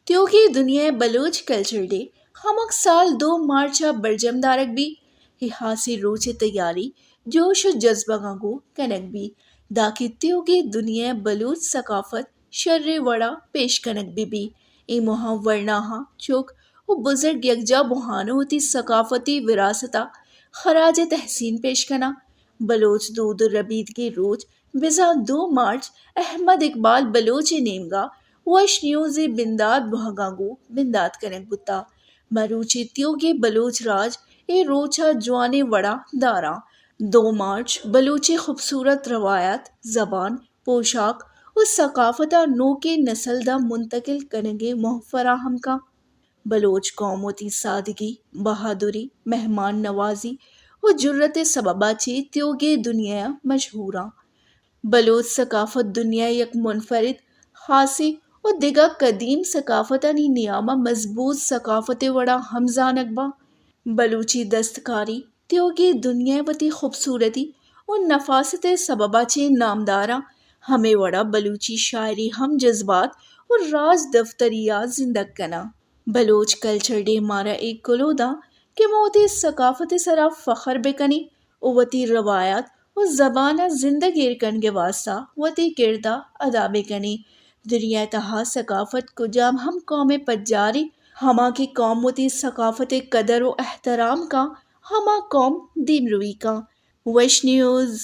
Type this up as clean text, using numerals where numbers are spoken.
Tyogi Dünya Baloch Culture Day Hamak Sal 2 March'a Barjam भी Hihasi Roche तैयारी जोश व जज्बा गो कनक भी दाकित्यों की दुनिया बलूच सकाफत शर्रे वड़ा पेश कनक भी ए मुहा वर्णाहा चोक वो बुजुर्ग यकजा बुहानो होती सकाफती विरासता खराज तहसीन पेश कना बलोच दूध रबीद के रोज बिजा 2 मार्च अहमद इकबाल बलोच नेमगा वश न्यूज़ बिंदात बहगागो बिंदात कनक बुता मरूची त्योगे बलोच राज ए रोचा जवाने वड़ा दारा 2 मार्च बलूची खूबसूरत रवायात जबान पोशाक उस सकाफता नो के नस्ल दा मुंतकिल कनगे मुहफराहम का बलोच कौम होती सादगी बहादुरी मेहमान नवाजी और जुर्रत सबबाची त्योगे दुनिया मशहूरा बलोच सकाफत दुनिया यक मुनफरिद खासी और दिगा कदीम सकाफतनी नियामा मजबूत सकाफत वड़ा हमजानकबा बलूची दस्तकारी त्योगे दुनिया वती खूबसूरती और नफासत सबबाचे नामदारा हमें वड़ा बलूची शायरी हम जज्बात और राज दफ्तरिया जिंदग कना बलोच कल्चर डे मारा एक कुलोदा कि मोती सकाफत सरा फ़ख्र बेकनी उवती रवायात और ज़बाना जिंदगीर कन के वास्ता वती किरदा अदा बेकनी दुनिया तहा सकाफत को जाम हम कौम पज्जारी हमा की कौम वती सकाफत कदर व एहतराम का हमा कौम दीमरुई का वश न्यूज़